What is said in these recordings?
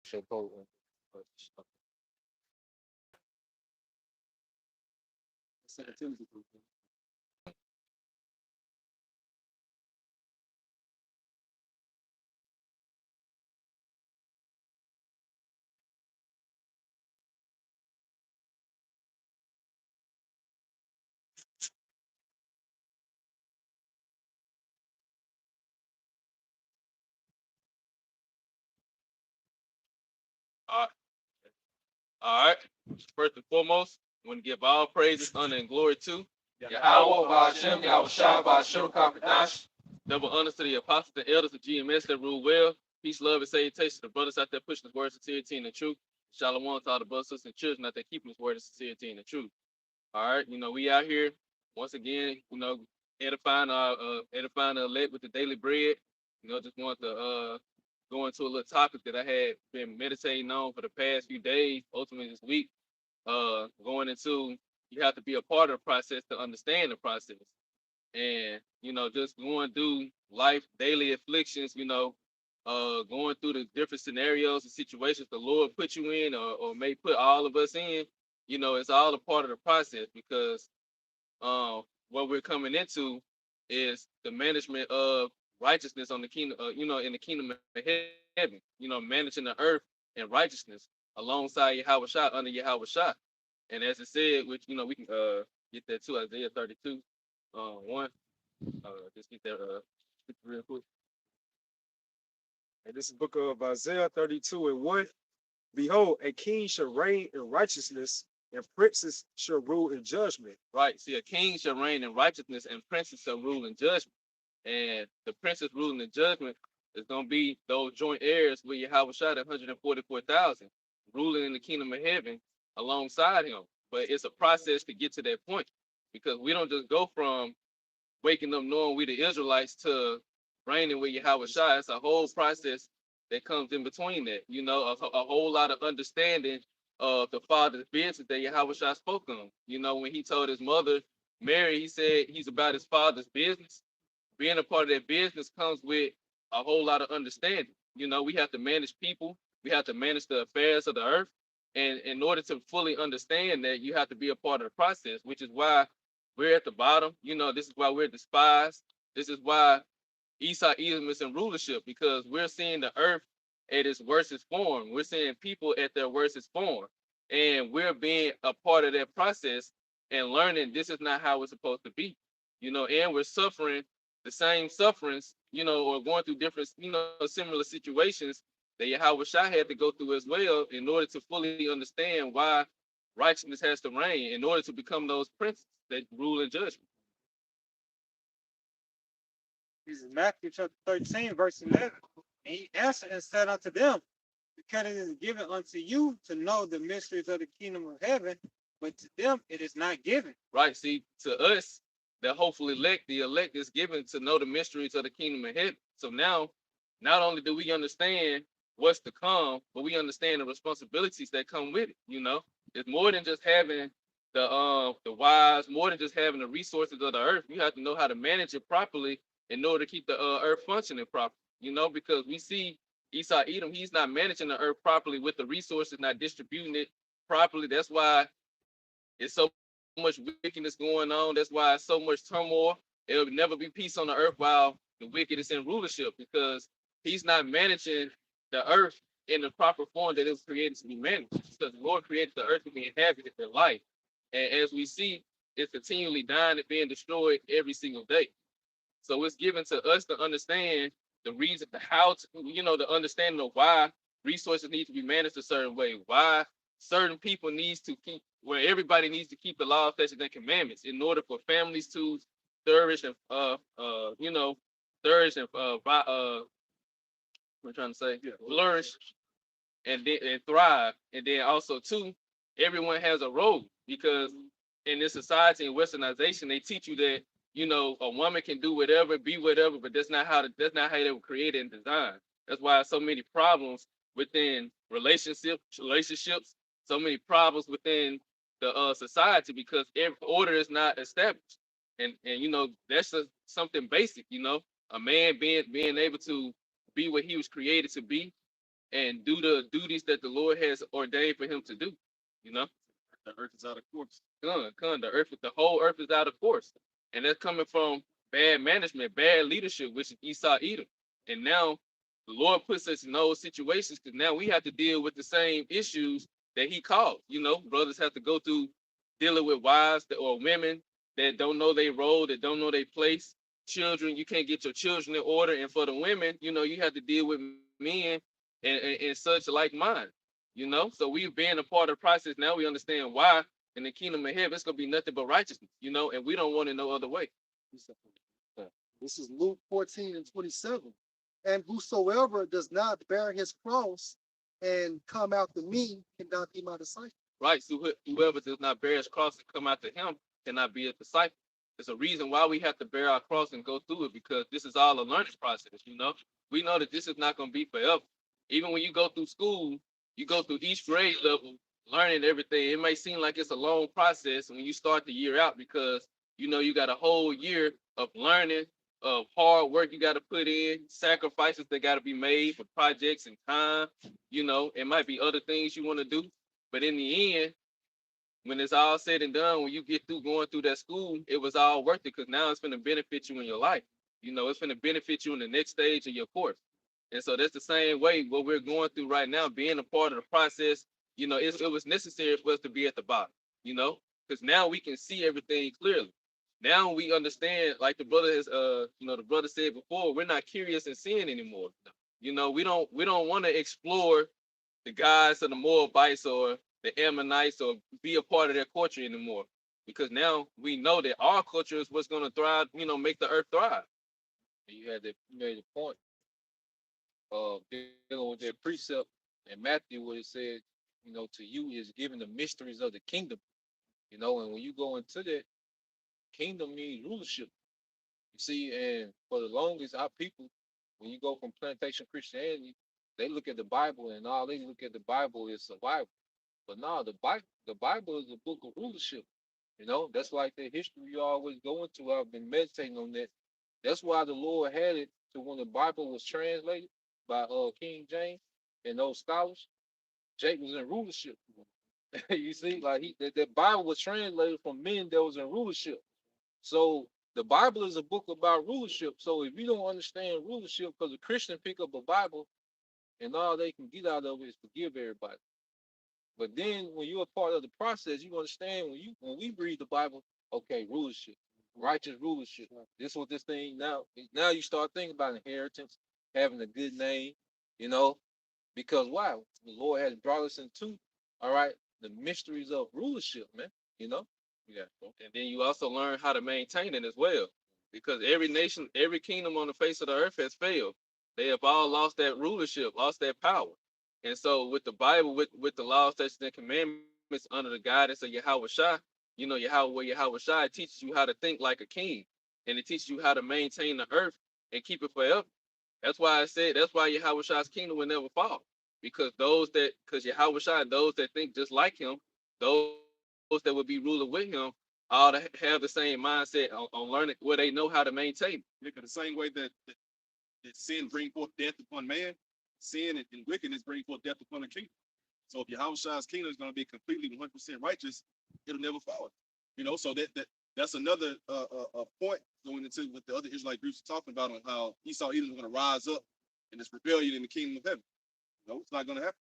Should go. All right. All right. First and foremost, I want to give all praises, honor, and glory to Yahweh, Ba'ashem, Yahweh Shah, Ba'ashem, Kakadash. Double honors to the apostles and elders of GMS that rule well. Peace, love, and salutation to the brothers out there pushing his word, sincerity, and the truth. Shalom to all the brothers and children out there keeping his word, sincerity, and the truth. All right. We out here once again, edifying the elect with the daily bread. Just want to go into a little topic that I had been meditating on for the past few days, ultimately this week. Going into you have to be a part of the process to understand the process. And just going through life, daily afflictions, going through the different scenarios and situations the Lord put you in or may put all of us in, it's all a part of the process because what we're coming into is the management of righteousness on the kingdom, in the kingdom of heaven, managing the earth and righteousness alongside Yahweh Shah, under Yahweh Shah. And as it said, which, we can get that to Isaiah 32, 1. Just get that real quick. And this is book of Isaiah 32 and 1. Behold, a king shall reign in righteousness, and princes shall rule in judgment. Right. See, a king shall reign in righteousness, and princes shall rule in judgment. And the princes ruling in judgment is going to be those joint heirs with Yahweh Shah, 144,000, ruling in the kingdom of heaven alongside him. But it's a process to get to that point because we don't just go from waking up knowing we the Israelites to reigning with Yahweh Shah. It's a whole process that comes in between that. A whole lot of understanding of the Father's business that Yahweh Shah spoke on. When he told his mother, Mary, he said he's about his Father's business. Being a part of that business comes with a whole lot of understanding. We have to manage people. We have to manage the affairs of the earth. And in order to fully understand that, you have to be a part of the process, which is why we're at the bottom. This is why we're despised. This is why Esau Edom is in rulership, because we're seeing the earth at its worstest form. We're seeing people at their worstest form. And we're being a part of that process and learning this is not how it's supposed to be. And we're suffering the same sufferings, or going through different, similar situations that Yahweh Shah had to go through as well in order to fully understand why righteousness has to reign, in order to become those princes that rule in judgment. This is Matthew chapter 13, verse 11. And he answered and said unto them, because it is given unto you to know the mysteries of the kingdom of heaven, but to them it is not given. Right. See, to us, the hopeful elect, the elect is given to know the mysteries of the kingdom of heaven. So now, not only do we understand what's to come, but we understand the responsibilities that come with it. It's more than just having the wise, more than just having the resources of the earth. You have to know how to manage it properly in order to keep the earth functioning properly. Because we see Esau Edom, he's not managing the earth properly with the resources, not distributing it properly. That's why it's so much wickedness going on. That's why it's so much turmoil. There will never be peace on the earth while the wicked is in rulership, because he's not managing the earth in the proper form that it was created to be managed. Because the Lord created the earth to be inhabited for life. And as we see, it's continually dying and being destroyed every single day. So it's given to us to understand the reason, the how to, the understanding of why resources need to be managed a certain way, why certain people needs to keep, where everybody needs to keep the law, statutes, and commandments in order for families to flourish and flourish and we're trying to say flourish and thrive. And then also too, everyone has a role, because in this society and westernization, they teach you that a woman can do whatever, be whatever, but that's not how they were created and designed. That's why so many problems within relationships, so many problems within the society, because every order is not established. And that's something basic. A man being able to be what he was created to be, and do the duties that the Lord has ordained for him to do. You know, The earth is out of course. the earth, the whole earth is out of course, and that's coming from bad management, bad leadership, which is Esau Edom. And now the Lord puts us in those situations because now we have to deal with the same issues that He caused. You know, brothers have to go through dealing with wives or women that don't know their role, that don't know their place. Children, you can't get your children in order, and for the women, you know, you have to deal with men and such like mine. You know, so we've been a part of the process. Now we understand why in the kingdom of heaven it's gonna be nothing but righteousness. You know, and we don't want it no other way. This is Luke 14:27. And whosoever does not bear his cross and come after me cannot be my disciple. Right. So whoever does not bear his cross and come after him cannot be a disciple. There's a reason why we have to bear our cross and go through it because this is all a learning process. You know, we know that this is not going to be forever. Even when you go through school, you go through each grade level, learning everything. It may seem like it's a long process when you start the year out because you know you got a whole year of learning, of hard work you got to put in, sacrifices that got to be made for projects and time. You know, it might be other things you want to do, but in the end, when it's all said and done, when you get through going through that school, it was all worth it because now it's going to benefit you in your life. You know, it's going to benefit you in the next stage of your course. And so that's the same way what we're going through right now, being a part of the process. You know, it was necessary for us to be at the bottom, you know, because now we can see everything clearly. Now we understand, like the brother has, you know, the brother said before, we're not curious in sin anymore. You know, we don't want to explore the guys of the Moabites or the Ammonites or be a part of their culture anymore. Because now we know that our culture is what's going to thrive, you know, make the earth thrive. You made a point of dealing with that precept in Matthew where it said, you know, to you is given the mysteries of the kingdom. You know, and when you go into that, kingdom means rulership. You see, and for the longest, our people, when you go from plantation Christianity, they look at the Bible and all they look at the Bible is survival. But no, the Bible is a book of rulership. You know, that's like the history you always go into. I've been meditating on that. That's why the Lord had it to when the Bible was translated by King James and those scholars, Jake was in rulership. You see, like that Bible was translated from men that was in rulership. So the Bible is a book about rulership. So if you don't understand rulership, because a Christian pick up a Bible and all they can get out of it is forgive everybody. But then when you're a part of the process, you understand when we read the Bible, okay, rulership, righteous rulership. This is what this thing now. Now you start thinking about inheritance, having a good name, you know, because wow, the Lord has brought us into, all right, the mysteries of rulership, man. You know? Yeah. And then you also learn how to maintain it as well. Because every nation, every kingdom on the face of the earth has failed. They have all lost that rulership, lost that power. And so with the Bible, with the law, statutes, and commandments under the guidance of Yahweh Shai, you know, Yahweh Shai, it teaches you how to think like a king. And it teaches you how to maintain the earth and keep it forever. That's why I said that's why Yahweh Shai's kingdom will never fall. Because Yahweh Shai, those that think just like him, those that would be ruling with him, all to have the same mindset on learning where they know how to maintain. Because the same way that sin bring forth death upon man, sin and wickedness bring forth death upon the kingdom. So if Yahweh Shai's kingdom is going to be completely 100% righteous, it'll never fall. You know, so that's another point going into what the other Israelite groups are talking about on how Esau Edom is going to rise up in this rebellion in the kingdom of heaven. No, it's not going to happen.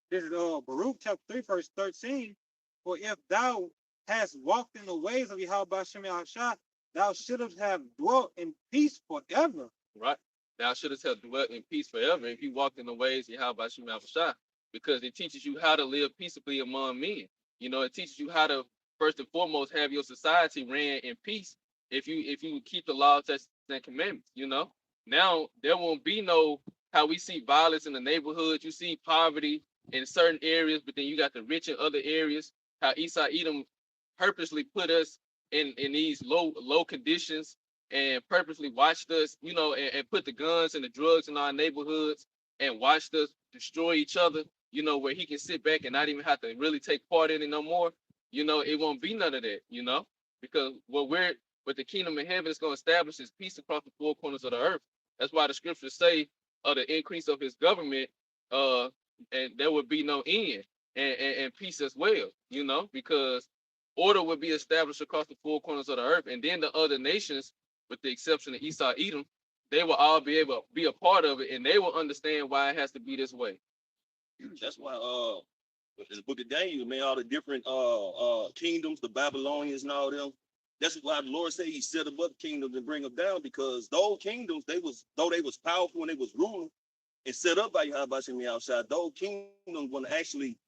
This is Baruch chapter 3, verse 13. For if thou hast walked in the ways of Yahweh Shem Yahushua, thou shouldst have dwelt in peace forever. Right? Thou shouldst have dwelt in peace forever if you walked in the ways of Yahweh Shem Yahushua, because it teaches you how to live peaceably among men. You know, it teaches you how to first and foremost have your society ran in peace if you keep the law, statutes, and commandments. You know, now there won't be no how we see violence in the neighborhood. You see poverty in certain areas, but then you got the rich in other areas. How Esau Edom purposely put us in these low conditions and purposely watched us, you know, and put the guns and the drugs in our neighborhoods and watched us destroy each other, you know, where he can sit back and not even have to really take part in it no more. You know, it won't be none of that, you know, because what the kingdom of heaven is going to establish is peace across the four corners of the earth. That's why the scriptures say, of the increase of his government, and there would be no end, and peace as well, because order would be established across the four corners of the earth, and then the other nations, with the exception of Esau, Edom, they will all be able to be a part of it, and they will understand why it has to be this way. That's why in the book of Daniel, man, all the different kingdoms, the Babylonians and all them. That's why the Lord said he set above kingdoms and bring them down, because those kingdoms, they was powerful and they was ruling and set up by Yahweh outside, those kingdoms want to actually,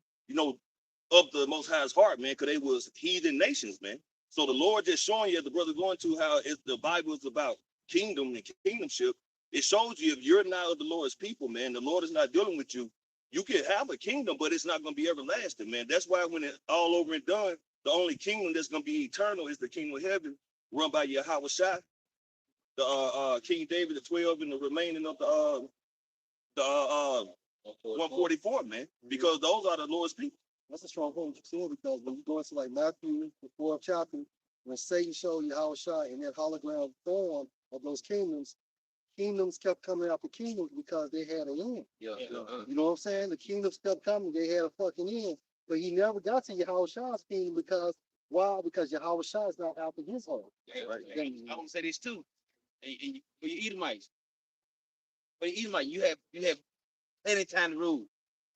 of the Most High's heart, man, because they was heathen nations, man. So the Lord just showing you, the brother going to how the Bible is about kingdom and kingdomship. It shows you if you're not of the Lord's people, man, the Lord is not dealing with you. You can have a kingdom, but it's not going to be everlasting, man. That's why when it's all over and done, the only kingdom that's going to be eternal is the kingdom of heaven, run by Yahweh Shai, the King David, the 12, and the remaining of the 144, man, because those are the Lord's people. That's a strong point you said, because when you go into like Matthew, the 4th chapter, when Satan showed Yahweh Shai in that hologram form of those kingdoms kept coming out the kingdoms because they had an end. Yeah. You know what I'm saying? The kingdoms kept coming, they had a fucking end. But he never got to Yahweh Shai's kingdom because why? Because Yahweh Shai is not after his heart. Right. I want to say this too. And for your Edomites, you have plenty of time to rule.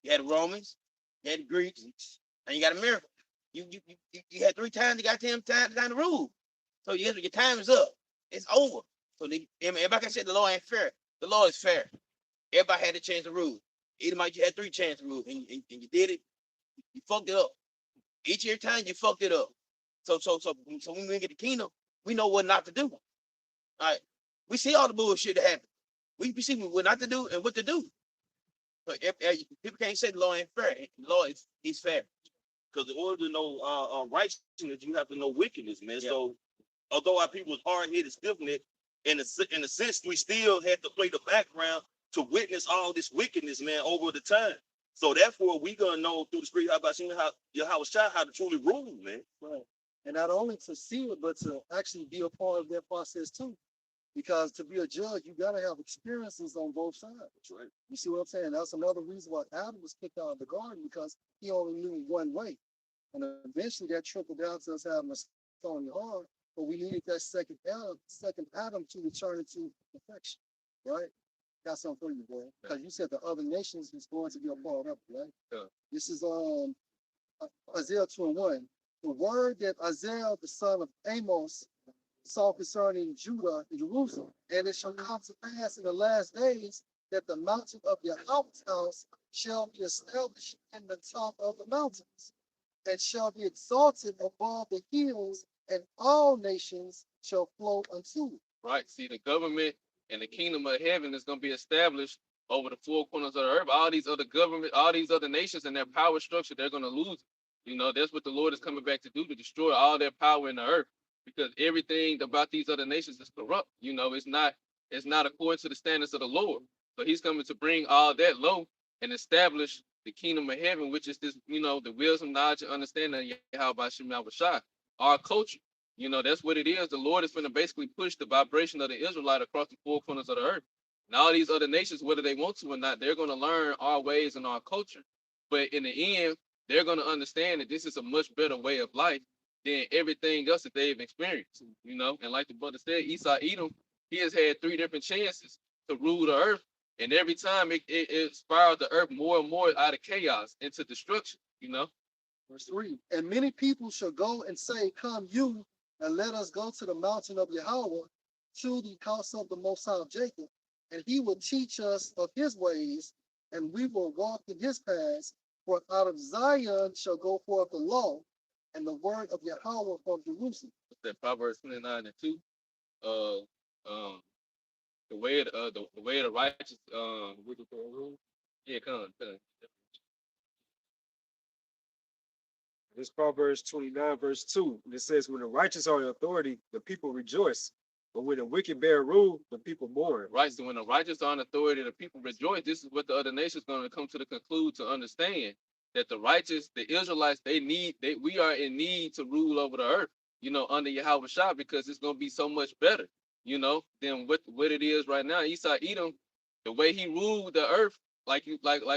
You had the Romans, you had the Greeks, and you got America. You had 3 times you got time to rule. So your time is up. It's over. So everybody can say the law ain't fair. The law is fair. Everybody had a chance to rule. Edomite, you had 3 chances to rule, and you did it. You fucked it up. Each year time you fucked it up. So when we get the kingdom, we know what not to do. All right. We see all the bullshit that happen. We see what not to do and what to do. So people can't say the law ain't fair. The law is fair. Because in order to know righteousness, you have to know wickedness, man. Yeah. So although our people was hard-headed, stiff-necked, in a sense, we still had to play the background to witness all this wickedness, man, over the time. So therefore, we gonna know through the spirit how Yahweh Shai how to truly rule, man. Right. And not only to see it, but to actually be a part of that process too. Because to be a judge, you gotta have experiences on both sides. That's right. You see what I'm saying? That's another reason why Adam was kicked out of the garden, because he only knew one way. And eventually that trickled down to us having a stony heart, but we needed that second Adam to return it to perfection, right? Got something for you, boy. Because you said the other nations is going to be a part of it, right? Yeah. This is Isaiah 21. The word that Isaiah, the son of Amos, saw concerning Judah and Jerusalem. And it shall come to pass in the last days that the mountain of Yahweh's house shall be established in the top of the mountains, and shall be exalted above the hills, and all nations shall flow unto it. Right. See, the government and the kingdom of heaven is going to be established over the four corners of the earth. All these other government, all these other nations and their power structure, they're going to lose it. That's what the Lord is coming back to do, to destroy all their power in the earth, because everything about these other nations is corrupt. It's not according to the standards of the Lord. So he's coming to bring all that low and establish the kingdom of heaven, which is this, the wisdom, knowledge, and understanding of Yahweh Shai, our culture. That's what it is. The Lord is going to basically push the vibration of the Israelite across the four corners of the earth. And all these other nations, whether they want to or not, they're going to learn our ways and our culture. But in the end, they're going to understand that this is a much better way of life than everything else that they've experienced. And like the brother said, Esau Edom, he has had 3 different chances to rule the earth. And every time it spiraled the earth more and more out of chaos into destruction, Verse 3. And many people shall go and say, come you, and let us go to the mountain of Yahweh, to the house of the Most High of Jacob, and he will teach us of his ways, and we will walk in his paths. For out of Zion shall go forth the law, and the word of Yahweh from Jerusalem. that Proverbs 29 and 2. The way of the righteous, what is the rule? Yeah, come. This Proverbs 29, verse 2. And it says, when the righteous are in authority, the people rejoice. But when the wicked bear rule, the people mourn. Right. So when the righteous are in authority, the people rejoice. This is what the other nations going to come to the conclude to understand, that the righteous, the Israelites, we are in need to rule over the earth, under Yahweh Shai, because it's going to be so much better, than what it is right now. Esau Edom, the way he ruled the earth, like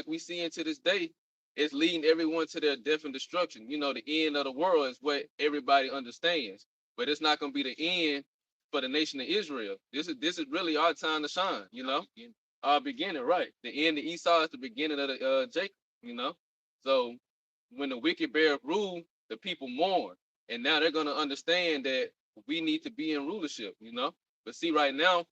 we see into this day, is leading everyone to their death and destruction. You know, the end of the world is what everybody understands, but it's not going to be the end for the nation of Israel. This is really our time to shine. You know, our beginning, right? The end of Esau is the beginning of the Jacob. You know, so when the wicked bear rule, the people mourn, and now they're going to understand that we need to be in rulership. You know, but see, right now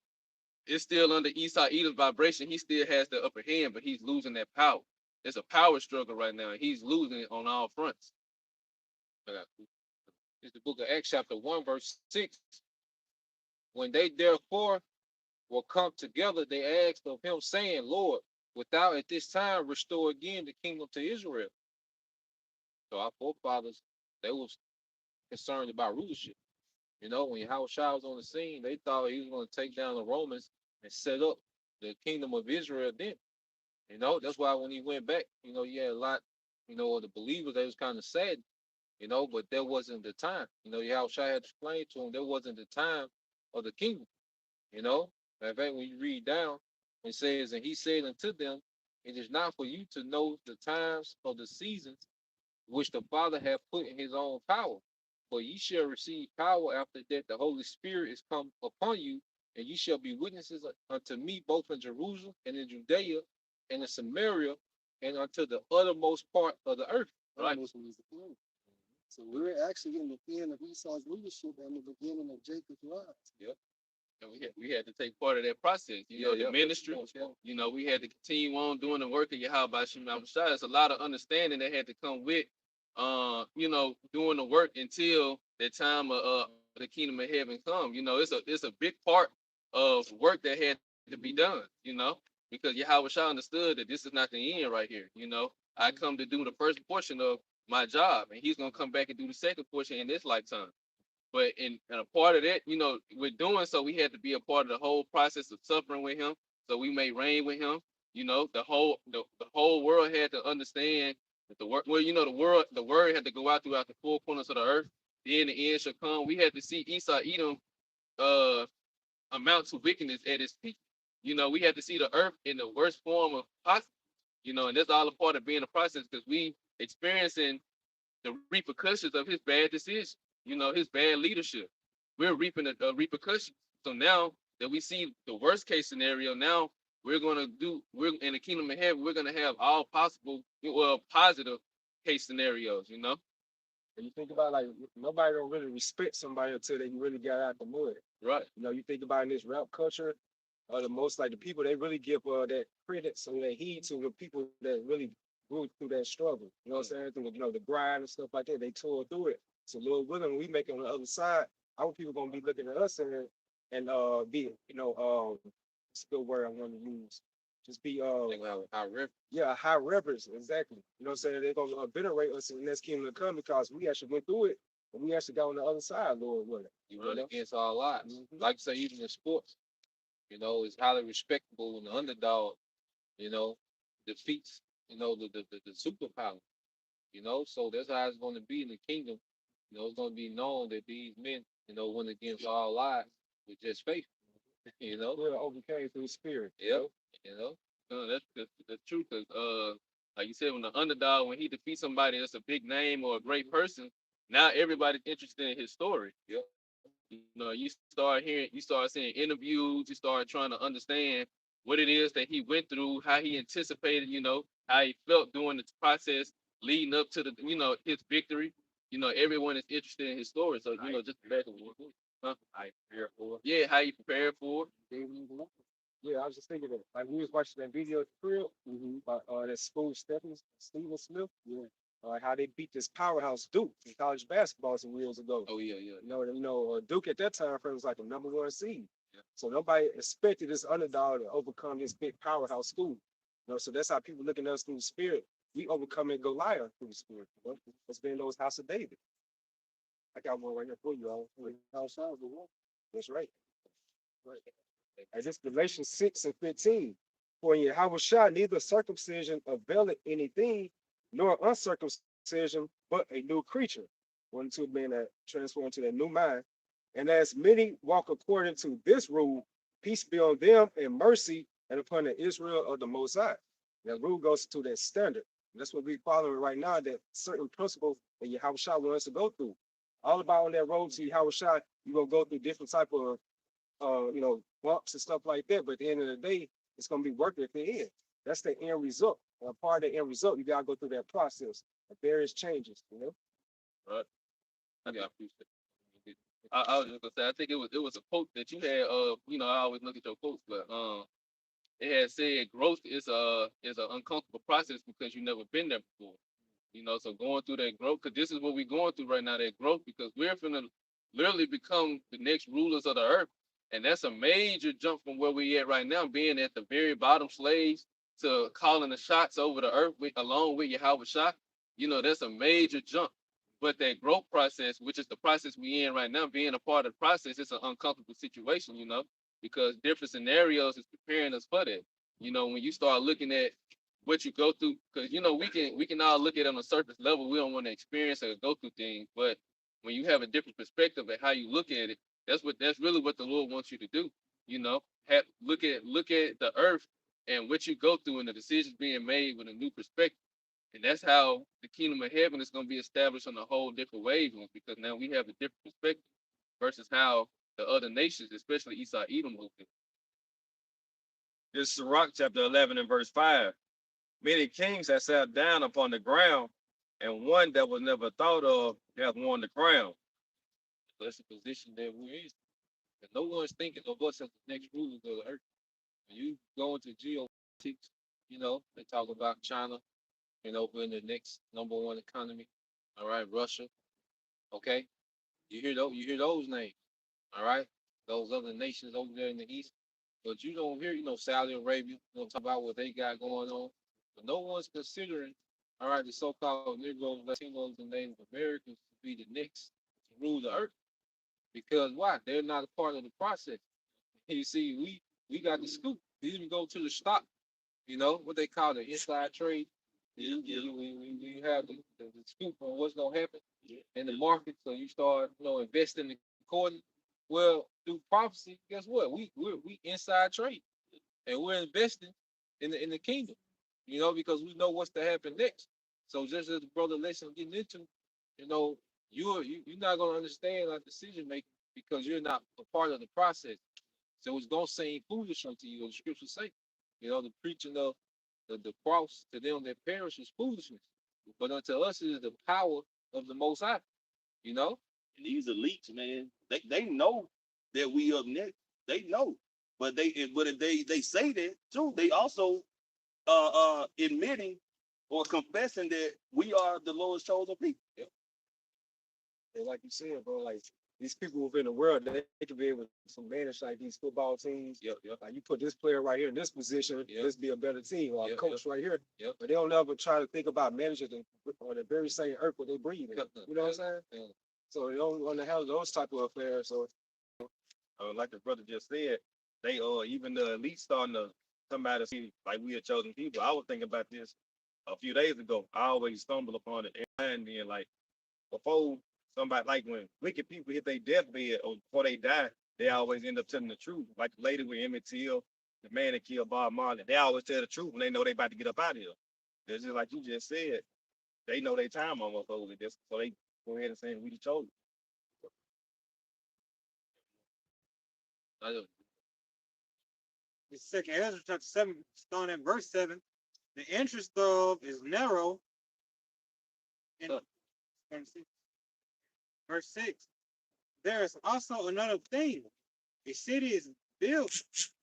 it's still under Esau Edom's vibration. He still has the upper hand, but he's losing that power. It's a power struggle right now, and he's losing it on all fronts. It's the book of Acts, chapter 1, verse 6. When they therefore will come together, they asked of him, saying, Lord, wilt thou at this time restore again the kingdom to Israel? So our forefathers, they was concerned about rulership. You know, when Yahushua was on the scene, they thought he was going to take down the Romans and set up the kingdom of Israel then. You know, that's why when he went back, you know, he had a lot, you know, of the believers, they was kind of sad, you know, but that wasn't the time. You know, Yahushua had explained to him there wasn't the time of the kingdom, you know. In fact, when you read down, it says, and he said unto them, it is not for you to know the times or the seasons which the Father hath put in his own power. For ye shall receive power after that the Holy Spirit is come upon you, and ye shall be witnesses unto me both in Jerusalem and in Judea and in Samaria and unto the uttermost part of the earth. Right. So we're actually in the end of Esau's leadership and the beginning of Jacob's rise. And we had to take part of that process. You know, the ministry. You know, we had to continue on doing the work of Yahweh Shem Shai. It's a lot of understanding that had to come with, you know, doing the work until the time of the kingdom of heaven come. You know, it's a big part of work that had to be done. You know, because Yahweh Shai understood that this is not the end right here. You know, I come to do the first portion of my job, and he's gonna come back and do the second portion in this lifetime. But in a part of that, you know, with doing so, we had to be a part of the whole process of suffering with him, so we may reign with him. You know, the whole world had to understand that the word. Well, you know, the word had to go out throughout the four corners of the earth. Then the end shall come. We had to see Esau Edom amount to wickedness at its peak. You know, we had to see the earth in the worst form of possible. You know, and that's all a part of being a process, because we experiencing the repercussions of his bad decisions. You know, his bad leadership. We're reaping the repercussions. So now that we see the worst case scenario, now we're in the kingdom of heaven, we're gonna have all possible, well, positive case scenarios, you know? And you think about, like, nobody don't really respect somebody until they really got out the mud. Right. You know, you think about in this rap culture, the most, like, the people they really give that credit, so they heed to the people that really grew through that struggle. You know what I'm saying? Through, you know, the grind and stuff like that. They tore through it. So Lord willing, we make it on the other side, our people gonna be looking at us and be, you know, it's a good word I want to use. Just be a high reverence, exactly. You know what I'm saying? They're gonna venerate us in the next kingdom to come, because we actually went through it and we actually got on the other side, Lord willing. You run against all odds. Like you say, even in sports, you know, it's highly respectable when the underdog, you know, defeats, you know, the superpower. You know, so that's how it's going to be in the kingdom. You know, it's going to be known that these men, you know, went against all odds with just faith. You know, We overcame through the spirit. yep. You know, That's the truth. Cause like you said, when the underdog, when he defeats somebody that's a big name or a great person, now everybody's interested in his story. Yep. You know, you start seeing interviews, you start trying to understand what it is that he went through, how he anticipated, you know, how he felt during the process leading up to the, you know, his victory. You know, everyone is interested in his story. So, you know, just back and forth. Huh? I prepare for it. Yeah, how he prepared for it. Yeah, I was just thinking that, like, we was watching that video at the crib about that school Stephen Smith. Yeah. How they beat this powerhouse Duke in college basketball some years ago. Oh yeah, yeah. You know, Duke at that time frame was like the #1 seed. Yeah. So nobody expected this underdog to overcome this big powerhouse school. You know, so that's how people looking at us through the spirit. We overcoming Goliath through the spirit. You know? It's been those house of David. I got one right here for you all. That's right. Right. And this Galatians 6:15. For in Yahweh neither circumcision availeth anything, nor uncircumcision, but a new creature. One to being transformed to that new mind. And as many walk according to this rule, peace be on them and mercy and upon the Israel of the Most High. That rule goes to that standard. That's what we following right now, that certain principles that Yahushua wants us to go through. All about on that road to Yahushua, you're gonna go through different type of bumps and stuff like that. But at the end of the day, it's gonna be worth it at the end. That's the end result. And a part of the end result, you gotta go through that process of various changes, you know. Right. Yeah, I appreciate it. I was just gonna say, I think it was a quote that you had. I always look at your quotes, but it had said growth is an uncomfortable process because you never been there before. So going through that growth, because this is what we're going through right now, that growth, because we're gonna literally become the next rulers of the earth, and that's a major jump from where we at right now, being at the very bottom slaves to calling the shots over the earth along with Yahweh Shah. That's a major jump. But that growth process, which is the process we in right now, being a part of the process, it's an uncomfortable situation, because different scenarios is preparing us for that. When you start looking at what you go through, because we can all look at it on a surface level. We don't want to experience or go through things, but when you have a different perspective of how you look at it, that's really what the Lord wants you to do. Look at the earth and what you go through and the decisions being made with a new perspective. And that's how the kingdom of heaven is going to be established on a whole different wavelength, because now we have a different perspective versus how the other nations, especially Esau Edom, moved it. This is Sirach chapter 11 and verse 5. Many kings have sat down upon the ground, and one that was never thought of hath won the crown. That's the position that we're in. And no one's thinking of us as the next rulers of the earth. When you go into geopolitics, they talk about China, being the next number one economy. All right, Russia. Okay. You hear those names. All right. Those other nations over there in the east. But you don't hear, Saudi Arabia, talk about what they got going on. But no one's considering, all right, the so-called Negroes, Latinos, and Native Americans to be the next to rule the earth. Because why? They're not a part of the process. You see, we got the scoop. We even go to the stock, what they call the inside trade. We have the scoop on what's gonna happen in the market. So you start, investing according. Well, through prophecy, guess what? We inside trade, and we're investing in the kingdom, because we know what's to happen next. So just as the brother Lesson getting into, you're not gonna understand our decision making because you're not a part of the process. So it's gonna seem foolish unto you. The scriptures say, the preaching of the cross to them that perish is foolishness, but unto us is the power of the Most High. And these elites, man, they know that we up next. They know, but if they say that too, they also admitting or confessing that we are the Lord's chosen people. And like you said, bro, like these people within the world, they can be able to manage like these football teams. Yep. Like you put this player right here in this position, Yep. this be a better team, or a Yep, coach right here. Yep. But they don't ever try to think about managing on the very same earth where they breathe. In. Yep. You know what I'm saying? Yeah. So they don't want to handle those type of affairs. So Like the brother just said, they even the elite starting to come out and see like we are chosen people. I was thinking about this a few days ago. I always stumble upon it and then like before somebody like when wicked people hit their deathbed or before they die, they always end up telling the truth. Like the lady with Emmett Till, the man that killed Bob Marley, they always tell the truth when they know they about to get up out of here. It's just like you just said, they know their time almost over this, so they go ahead and say we the chosen. The second Ezra chapter 7, starting at verse 7, the interest of is narrow. And verse 6, there is also another thing. A city is built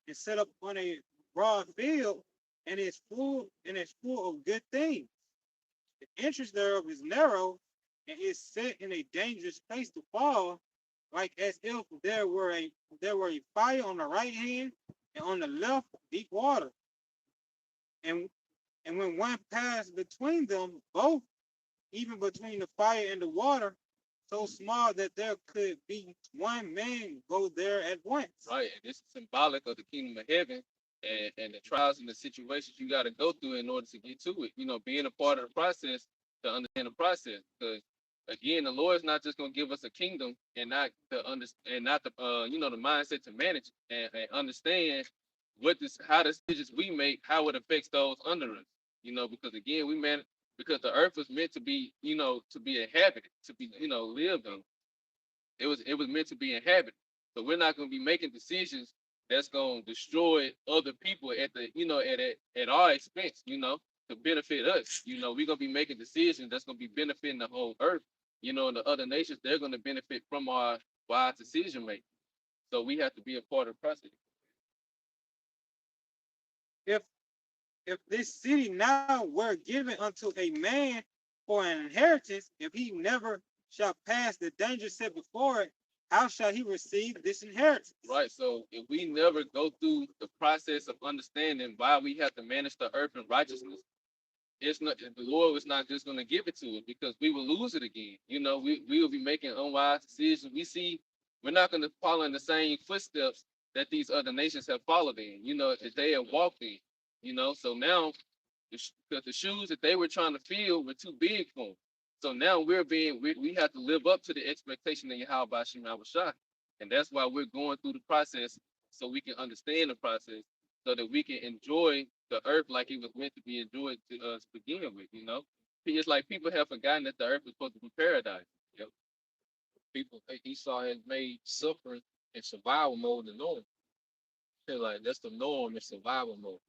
and set up on a broad field, and it's full of good things. The entrance thereof is narrow, and is set in a dangerous place to fall, like as if there were a fire on the right hand, and on the left deep water. And when one passed between them both, even between the fire and the water, so small that there could be one man go there at once. Right. And this is symbolic of the kingdom of heaven and the trials and the situations you got to go through in order to get to it. Being a part of the process to understand the process. Because again, the Lord is not just going to give us a kingdom and not the the mindset to manage and understand how the decisions we make, how it affects those under us. Because again, because the earth was meant to be, to be inhabited, to be, lived on. It was meant to be inhabited. So we're not going to be making decisions that's going to destroy other people at the, at our expense, to benefit us. We're going to be making decisions that's going to be benefiting the whole earth. And the other nations, they're going to benefit from our wise decision making. So we have to be a part of the process. If this city now were given unto a man for an inheritance, if he never shall pass the danger set before it, how shall he receive this inheritance? Right. So if we never go through the process of understanding why we have to manage the earth in righteousness, it's not the Lord was not just going to give it to us because we will lose it again. We will be making unwise decisions. We're not going to follow in the same footsteps that these other nations have followed in. That they have walked in. So now because the shoes that they were trying to fill were too big for them. So now we have to live up to the expectation of Yahweh Bashim Shah. And that's why we're going through the process so we can understand the process so that we can enjoy the earth like it was meant to be enjoyed to begin with, It's like people have forgotten that the earth is supposed to be paradise. Yep. People, Esau has made suffering and survival mode the norm. Like that's the norm in survival mode.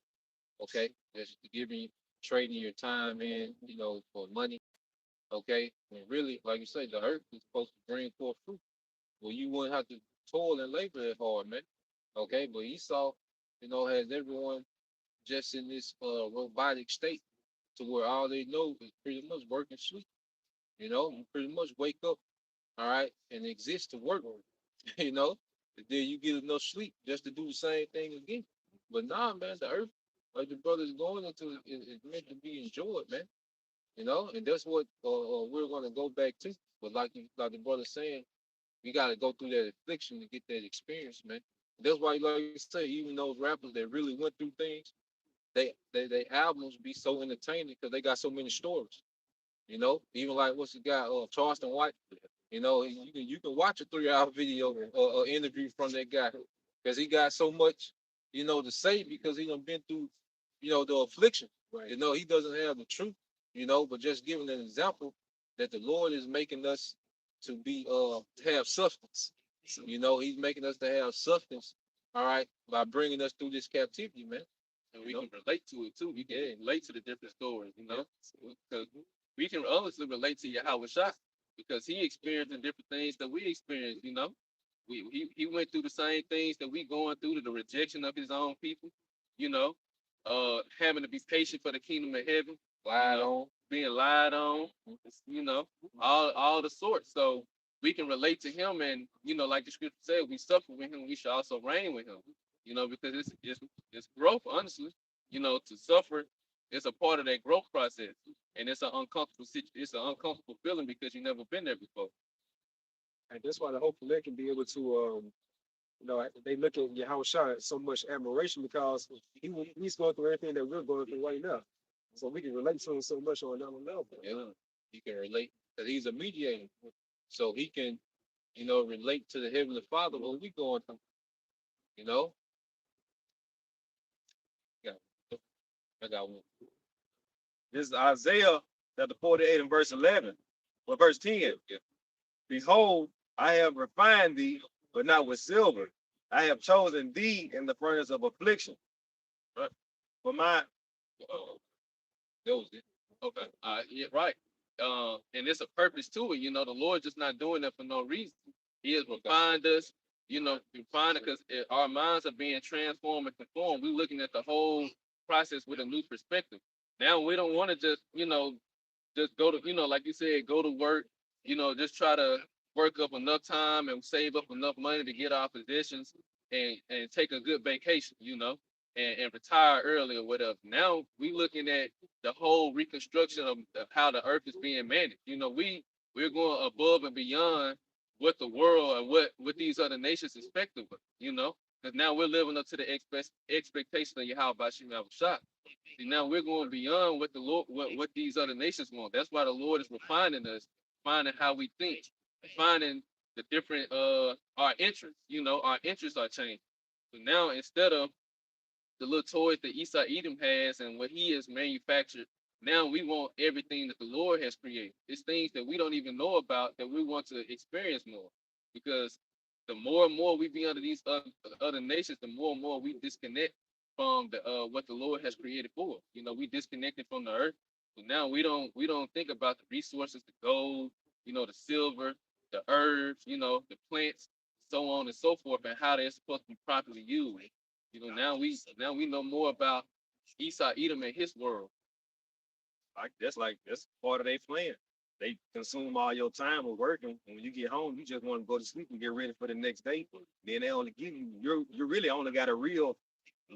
Okay, just giving, trading your time in, for money. Okay, and really, like you say, the earth is supposed to bring forth fruit. Well, you wouldn't have to toil and labor that hard, man. Okay, but Esau, has everyone just in this robotic state to where all they know is pretty much work and sleep. You pretty much wake up, all right, and exist to work, you know, and then you get enough sleep just to do the same thing again. But nah, man, the earth, like the brother's going into, is meant to be enjoyed, man. And that's what we're going to go back to. But like the brother saying, we got to go through that affliction to get that experience, man. That's why, like you say, even those rappers that really went through things, they albums be so entertaining because they got so many stories. Even like what's the guy, Charleston White. You can watch a 3 hour video or interview from that guy because he got so much, to say because he done been through, the affliction. Right. He doesn't have the truth. But just giving an example that the Lord is making us to be to have substance. He's making us to have substance, all right, by bringing us through this captivity, man. And we can relate to it too. We can relate to the different stories, because we can honestly relate to Yahweh Shah because he experienced the different things that we experienced. He went through the same things that we going through, to the rejection of his own people, you know, having to be patient for the kingdom of heaven, Lied on. being lied on, all the sorts. So we can relate to him, and like the scripture said, we suffer with him, we should also reign with him. Because it's growth, honestly. To suffer is a part of that growth process, and it's an uncomfortable feeling because you've never been there before. And that's why the hopeful they can be able to, they look at Yahweh Shah so much admiration because he's going through everything that we're going through right now. So we can relate to him so much on another level. Yeah, he can relate because he's a mediator, so he can, relate to the heavenly Father what we going through. Yeah, I got one. This is Isaiah chapter 48 and verse 11. Well, verse 10. Behold, I have refined thee, but not with silver. I have chosen thee in the furnace of affliction. Right? For my That was it. Okay. Yeah, right. And it's a purpose to it. The Lord just not doing that for no reason. He has refined us, refined it because our minds are being transformed and conformed. We're looking at the whole process with a new perspective. Now we don't want to just go to, like you said, go to work, just try to work up enough time and save up enough money to get our possessions and take a good vacation, and retire early or whatever. Now we looking at the whole reconstruction of how the earth is being managed. We're going above and beyond what the world and what these other nations expect of us, because now we're living up to the expectation of Yahweh Bashim Shah. See, now we're going beyond what the Lord, what these other nations want. That's why the Lord is refining us, finding how we think, finding the different our interests. Our interests are changing. So now instead of the little toys that Esau Edom has and what he has manufactured. Now we want everything that the Lord has created. It's things that we don't even know about that we want to experience more. Because the more and more we be under these other nations, the more and more we disconnect from the what the Lord has created for us. You know, we disconnected from the earth. So now we don't think about the resources, the gold, you know, the silver, the herbs, you know, the plants, so on and so forth, and how they're supposed to be properly used. You know, now we know more about Esau Edom and his world. That's part of their plan. They consume all your time with working. And when you get home, you just want to go to sleep and get ready for the next day. Then they only give you really only got a real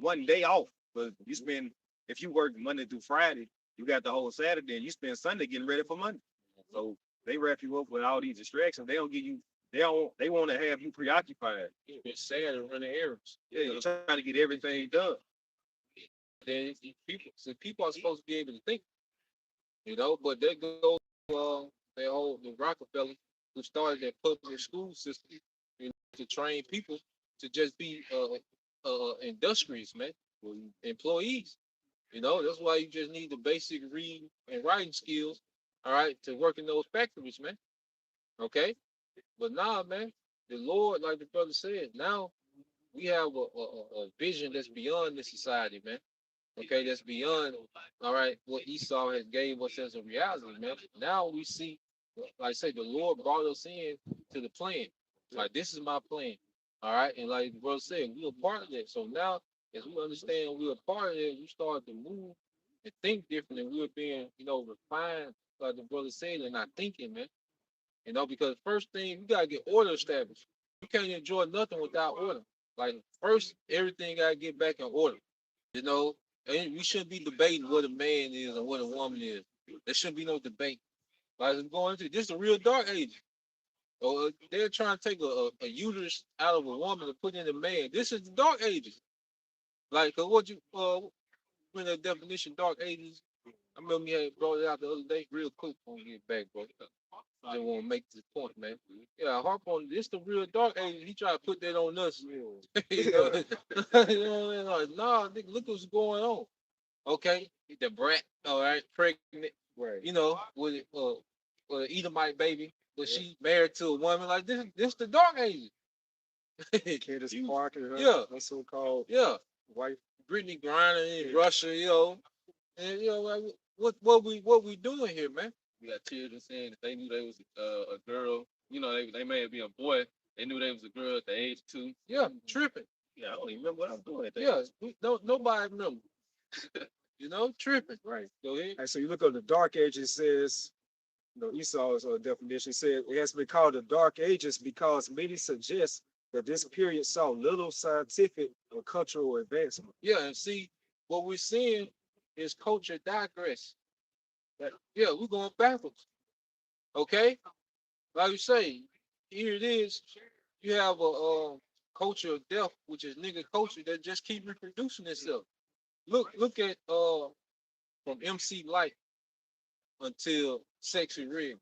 1 day off. But you spend if you work Monday through Friday, you got the whole Saturday, and you spend Sunday getting ready for Monday. So they wrap you up with all these distractions. They don't give you. They want to have you preoccupied. It's sad to run the errands. Yeah, you're trying to get everything done. Then people are supposed to be able to think, you know, but they go the Rockefeller who started that public school system, you know, to train people to just be industrious, man, employees. You know, that's why you just need the basic reading and writing skills, all right, to work in those factories, man. Okay? But now, man, the Lord, like the brother said, now we have a vision that's beyond this society, man. Okay, that's beyond, all right, what Esau has gave us as a reality, man. Now we see, like I say, the Lord brought us in to the plan. Like, this is my plan, all right? And like the brother said, we're a part of that. So now, as we understand we're a part of it, we start to move and think different, and we're being, you know, refined, like the brother said, and not thinking, man. You know, because first thing, we got to get order established. You can't enjoy nothing without order. Like, first, everything got to get back in order, you know? And we shouldn't be debating what a man is and what a woman is. There shouldn't be no debate. Like, I'm going to this is a real dark age. Or they're trying to take a uterus out of a woman and put in a man. This is the dark ages. Like, what you when the definition dark ages, I remember you had brought it out the other day, real quick on get back, bro. I just want to make this point, man. Yeah, harp on this the real dark ages. He tried to put that on us. You know, you know what I mean? Like, nah, nigga, look what's going on. Okay, the brat, all right, pregnant, Right. you know, with Edomite baby, but she married to a woman like this the dark ages. Candace You- Parker, her, yeah. her so-called Yeah, wife. Brittany Griner in Russia, you know, and you know, like, what we doing here, man? We got children saying that they knew they was a girl. You know, they may have been a boy. They knew they was a girl at the age of 2. Yeah, tripping. Yeah, I don't even remember what I'm doing. Yeah, nobody remember. You know, tripping. Right. Go ahead. And so you look at the dark ages, it says, you know, Esau's definition said it has been called the dark ages because many suggest that this period saw little scientific or cultural advancement. Yeah, and see, what we're seeing is culture digress. Yeah, we're going backwards. Okay? Like you say, here it is. You have a culture of death, which is nigga culture that just keep reproducing itself. Look at from MC Light until Sexy Red,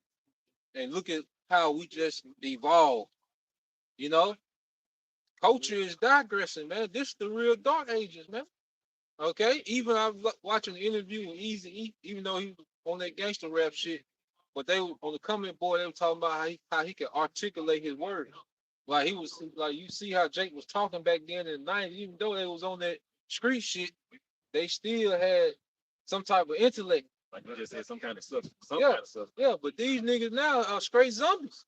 and look at how we just evolved. You know, culture is digressing, man. This is the real dark ages, man. Okay, even I was watching the interview with Easy E, even though he was on that gangster rap shit, but they were on the comment board. They were talking about how he could articulate his words. Like he was like you see how Jake was talking back then in the '90s, even though they was on that street shit, they still had some type of intellect. Like you just said, some kind of stuff. Yeah, but these niggas now are straight zombies.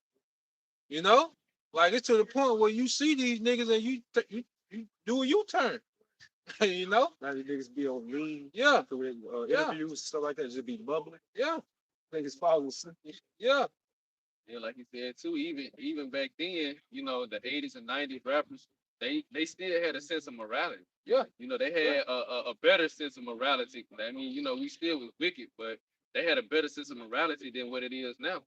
You know, like it's to the point where you see these niggas and you do a U-turn. You know? Now these niggas be on lean, Yeah, Yeah. interviews and stuff like that, just be bubbling. yeah, Niggas falling asleep. yeah, Yeah, like you said too. Even back then, you know, the 80s and 90s rappers, they still had a sense of morality. yeah. You know, they had a better sense of morality. I mean, you know, we still was wicked, but they had a better sense of morality than what it is now.